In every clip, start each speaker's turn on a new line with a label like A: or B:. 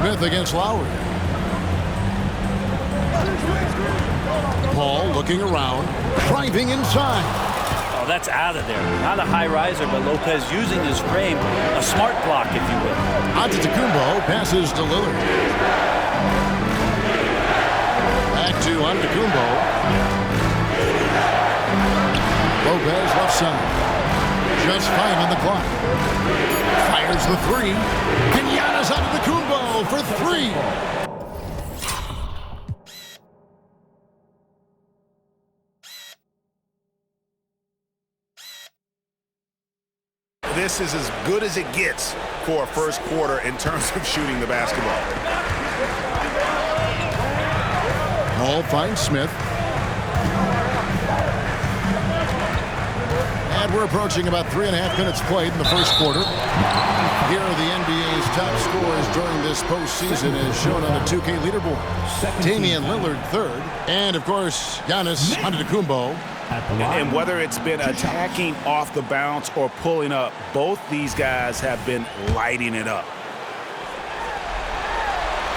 A: Smith against Lowry. Paul looking around, driving inside.
B: Oh, that's out of there. Not a high riser, but Lopez using his frame, a smart block, if you will.
A: Antetokounmpo passes to Lillard. Back to Antetokounmpo. Lopez left side. Just 5 on the clock. Fires the three. And Giannis Antetokounmpo for 3.
C: This is as good as it gets for a first quarter in terms of shooting the basketball.
A: Paul finds Smith. And we're approaching about 3.5 minutes played in the first quarter. Here are the NBA's top scorers during this postseason as shown on the 2K leaderboard. Damian Lillard third. And, of course, Giannis Antetokounmpo.
C: And whether it's been attacking off the bounce or pulling up, both these guys have been lighting it up.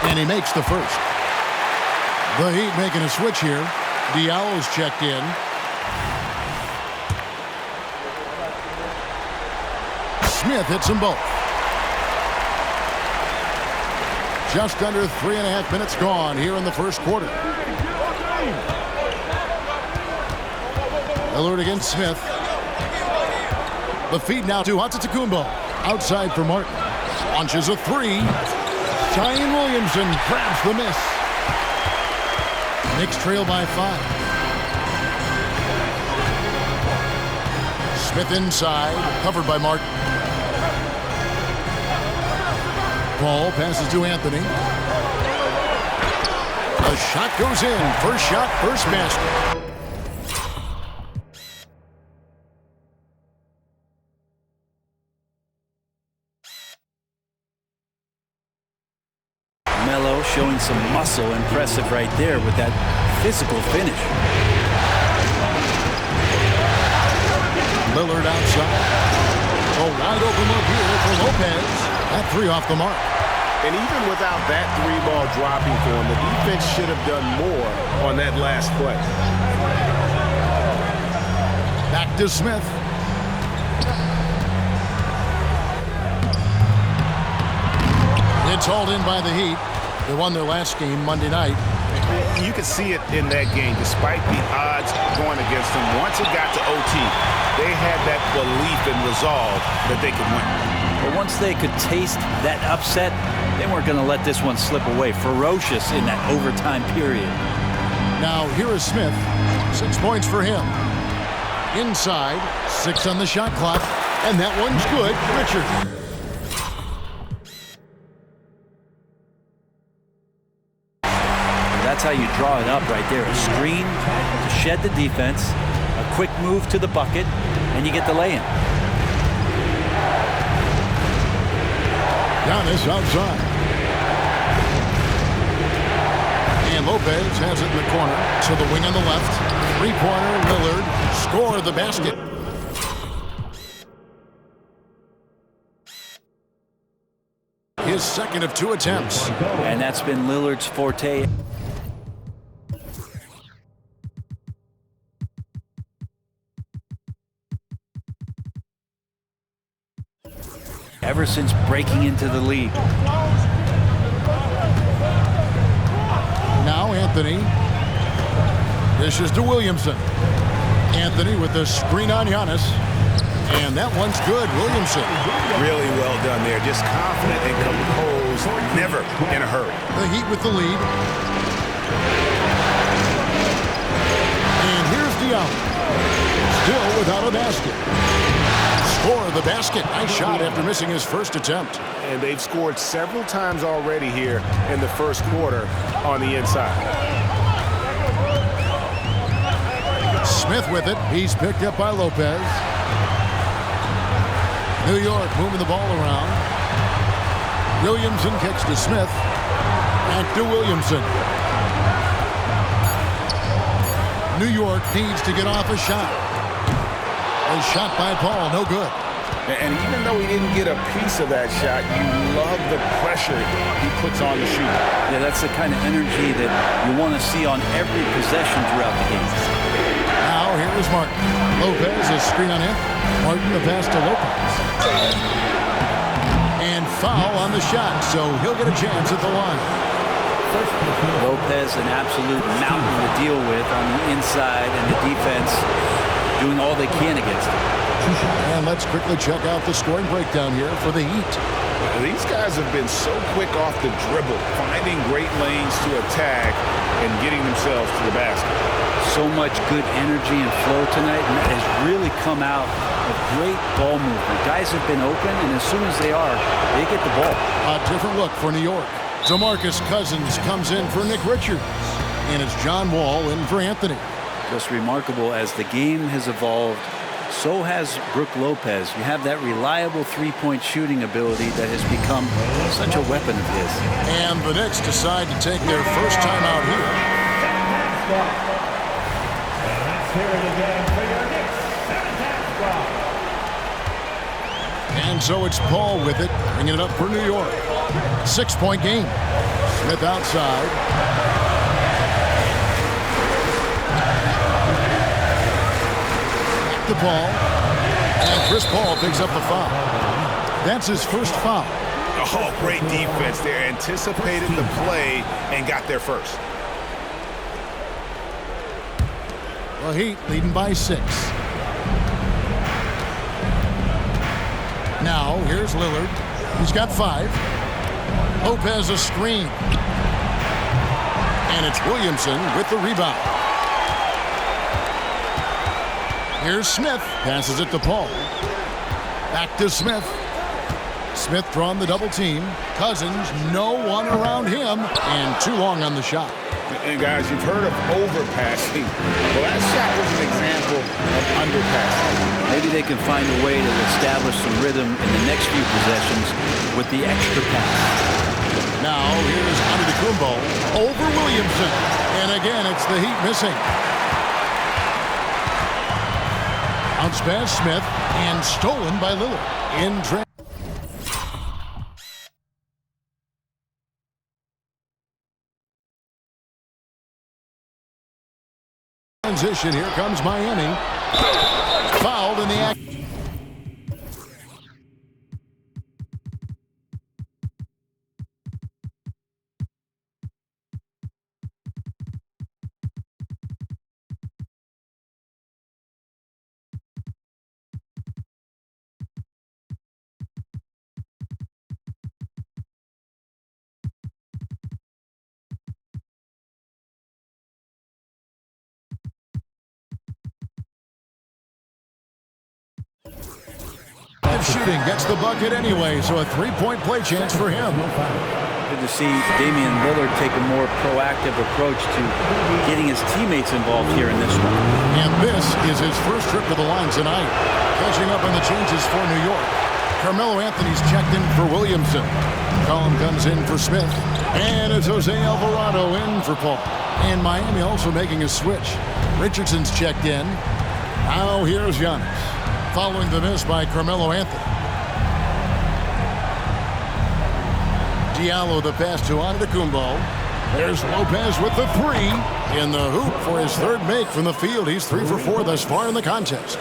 A: And he makes the first. The Heat making a switch here. Diallo's checked in. Smith hits them both. Just under 3.5 minutes gone here in the first quarter. Lillard against Smith. The feed now to Antetokounmpo. Outside for Martin. Launches a three. Zion Williamson grabs the miss. Knicks trail by 5. Smith inside. Covered by Martin. Paul passes to Anthony. The shot goes in. First shot, first basket.
B: Melo showing some muscle. Impressive right there with that physical finish.
A: Lillard outside. A wide open look here for Lopez. That 3 off the mark.
C: And even without that 3-ball dropping for him, the defense should have done more on that last play.
A: Back to Smith. It's hauled in by the Heat. They won their last game Monday night.
C: You could see it in that game, despite the odds going against them. Once it got to OT, they had that belief and resolve that they could win.
B: But once they could taste that upset, they weren't going to let this one slip away. Ferocious in that overtime period.
A: Now here is Smith. 6 points for him. Inside, 6 on the shot clock, and that one's good. Richard.
B: That's how you draw it up right there. A screen to shed the defense, a quick move to the bucket, and you get the lay-in.
A: Giannis outside. And Lopez has it in the corner. To the wing on the left. 3-pointer, Lillard. Score the basket. His second of 2 attempts.
B: And that's been Lillard's forte. Ever since breaking into the league.
A: Now Anthony. Dishes to Williamson. Anthony with the screen on Giannis. And that one's good. Williamson.
C: Really well done there. Just confident and composed. Never in a hurry.
A: The Heat with the lead. And here's Diallo. Still without a basket. Score the basket. Nice shot after missing his first attempt.
C: And they've scored several times already here in the first quarter on the inside.
A: Smith with it. He's picked up by Lopez. New York moving the ball around. Williamson kicks to Smith. Back to Williamson. New York needs to get off a shot. A shot by Paul, no good.
C: And even though he didn't get a piece of that shot, you love the pressure he puts on the shooter.
B: Yeah, that's the kind of energy that you want to see on every possession throughout the game.
A: Now here is Martin. Lopez is screen on him. Martin the pass to Lopez. And foul on the shot, so he'll get a chance at the line.
B: Lopez, an absolute mountain to deal with on the inside, and the defense doing all they can against him.
A: And let's quickly check out the scoring breakdown here for the Heat.
C: These guys have been so quick off the dribble, finding great lanes to attack and getting themselves to the basket.
B: So much good energy and flow tonight, and that has really come out of great ball movement. Guys have been open, and as soon as they are, they get the ball.
A: A different look for New York. DeMarcus Cousins comes in for Nick Richards, and it's John Wall in for Anthony.
B: Just remarkable, as the game has evolved, so has Brook Lopez. You have that reliable three-point shooting ability that has become such a weapon of his.
A: And the Knicks decide to take their first time out here. And so it's Paul with it, bringing it up for New York. 6-point game. Smith outside. The ball, and Chris Paul picks up the foul. That's his first foul.
C: Oh, great defense there. Anticipated the play and got there first.
A: The Heat leading by 6. Now here's Lillard. He's got 5. Lopez a screen. And it's Williamson with the rebound. Here's Smith. Passes it to Paul. Back to Smith. Smith drawn the double team. Cousins, no one around him. And too long on the shot.
C: And guys, you've heard of overpassing. Well, that shot was an example of underpassing.
B: Maybe they can find a way to establish some rhythm in the next few possessions with the extra pass.
A: Now here's Antetokounmpo over Williamson. And again, it's the Heat missing. Bounce pass Smith and stolen by Lillard. In transition, here comes Miami. Fouled in the act. Shooting gets the bucket anyway, so a 3-point play chance for him.
B: Good to see Damian Lillard take a more proactive approach to getting his teammates involved here in this one.
A: And this is his first trip to the line tonight. Catching up on the changes for New York. Carmelo Anthony's checked in for Williamson. Collin comes in for Smith. And it's Jose Alvarado in for Paul. And Miami also making a switch. Richardson's checked in. Now here's Giannis. Following the miss by Carmelo Anthony. Diallo the pass to Antetokounmpo. There's Lopez with the 3 in the hoop for his third make from the field. He's 3 for 4 thus far in the contest.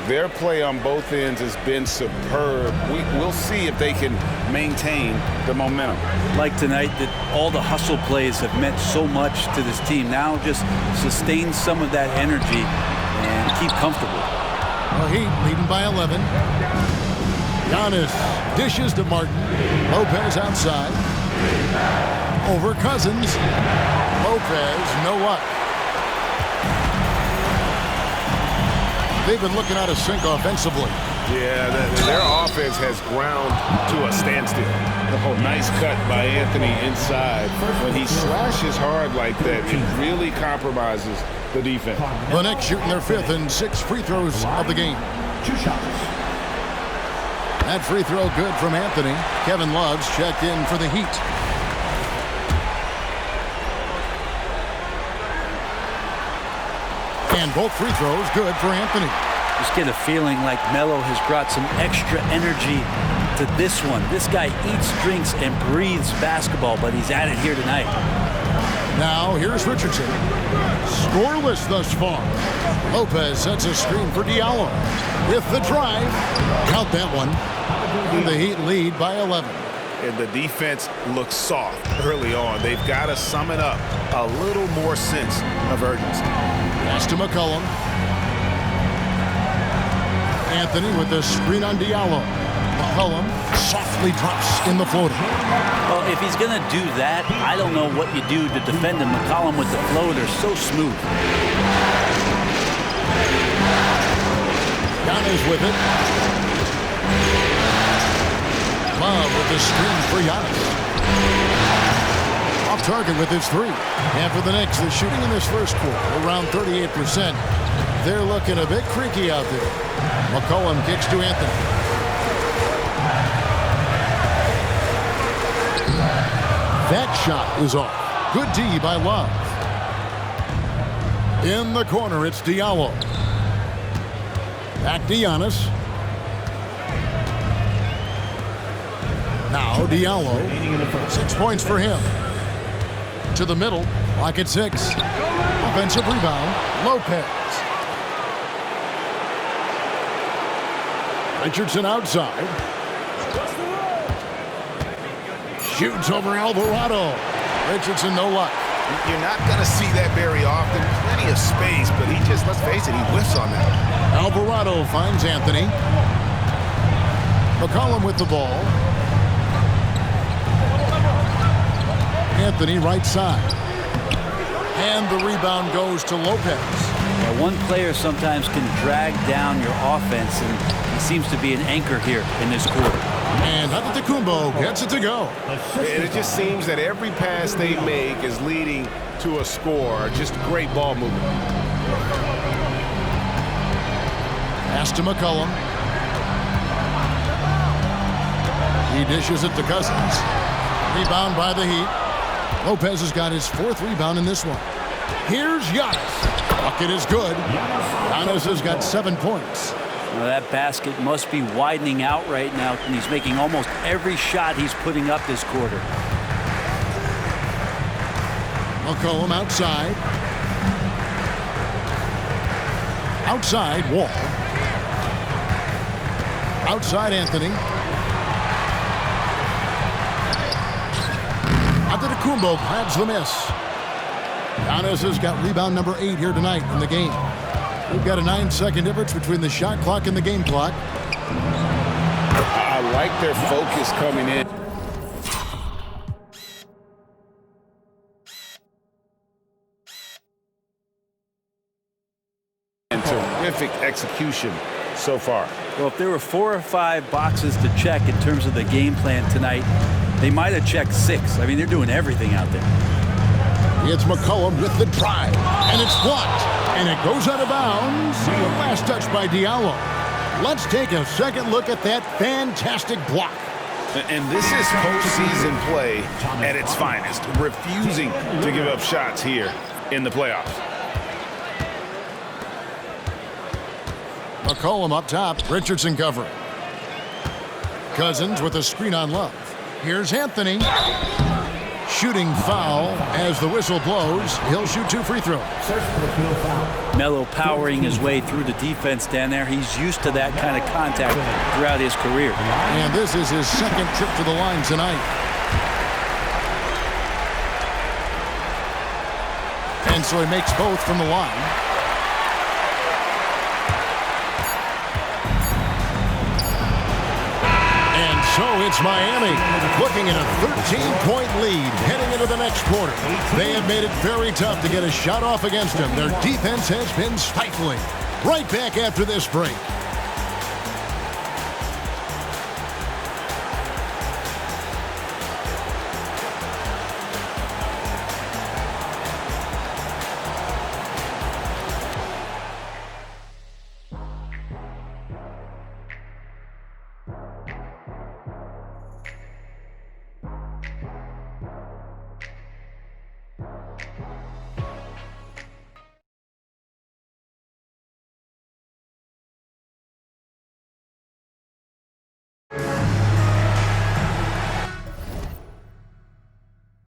C: Their play on both ends has been superb. We'll see if they can maintain the momentum.
B: Like tonight, that all the hustle plays have meant so much to this team. Now just sustain some of that energy and keep comfortable.
A: The Heat leading by 11. Giannis dishes to Martin. Lopez outside. Over Cousins. Lopez, no luck. They've been looking out of sync offensively.
C: Yeah, their offense has ground to a standstill. Oh, nice cut by Anthony inside. When he slashes hard like that, it really compromises the defense.
A: The Knicks shooting their 5th and 6th free throws of the game.
D: 2 shots.
A: That free throw good from Anthony. Kevin Love's checked in for the Heat. And both free throws good for Anthony.
B: Just get a feeling like Melo has brought some extra energy to this one. This guy eats, drinks, and breathes basketball, but he's at it here tonight.
A: Now, here's Richardson. Scoreless thus far. Lopez sets a screen for Diallo. With the drive. Count that one. And the Heat lead by 11.
C: And the defense looks soft early on. They've got to sum it up. A little more sense of urgency.
A: Pass to McCollum. Anthony with the screen on Diallo. McCollum softly drops in the floater.
B: Well, if he's going to do that, I don't know what you do to defend him. McCollum with the floater, so smooth.
A: Giannis with it. Love with the screen for Giannis. Off target with his three. And for the Knicks, the shooting in this first quarter, around 38%. They're looking a bit creaky out there. McCollum kicks to Anthony. That shot is off. Good D by Love. In the corner, it's Diallo. Back to Giannis. Now Diallo. 6 points for him. To the middle. Lock at 6. Offensive rebound. Lopez. Richardson outside. Shoots over Alvarado. Richardson, no luck.
C: You're not going to see that very often. Plenty of space, but he just, let's face it, he whiffs on that.
A: Alvarado finds Anthony. McCollum with the ball. Anthony right side. And the rebound goes to Lopez.
B: Yeah, one player sometimes can drag down your offense, and he seems to be an anchor here in this quarter.
A: And Antetokounmpo gets it to go.
C: And it just seems that every pass they make is leading to a score. Just great ball movement.
A: Pass to McCollum. He dishes it to Cousins. Rebound by the Heat. Lopez has got his 4th rebound in this one. Here's Giannis. Bucket is good. Giannis has got 7 points.
B: Well, that basket must be widening out right now, and he's making almost every shot he's putting up this quarter.
A: McCollum outside. Outside, Wall. Outside, Anthony. Antetokounmpo grabs the miss. Giannis has got rebound number 8 here tonight in the game. We've got a 9-second difference between the shot clock and the game clock.
C: I like their focus coming in. And terrific execution so far.
B: Well, if there were 4 or 5 boxes to check in terms of the game plan tonight, they might have checked 6. I mean, they're doing everything out there.
A: It's McCollum with the drive, and it's blocked, and it goes out of bounds. Last touch by Diallo. Let's take a second look at that fantastic block.
C: And this is postseason play at its finest, refusing to give up shots here in the playoffs.
A: McCollum up top, Richardson covering. Cousins with a screen on Love. Here's Anthony. Shooting foul as the whistle blows. He'll shoot 2 free throws.
B: Melo powering his way through the defense down there. He's used to that kind of contact throughout his career.
A: And this is his 2nd trip to the line tonight. And so he makes both from the line. So it's Miami looking at a 13-point lead heading into the next quarter. They have made it very tough to get a shot off against them. Their defense has been stifling. Right back after this break.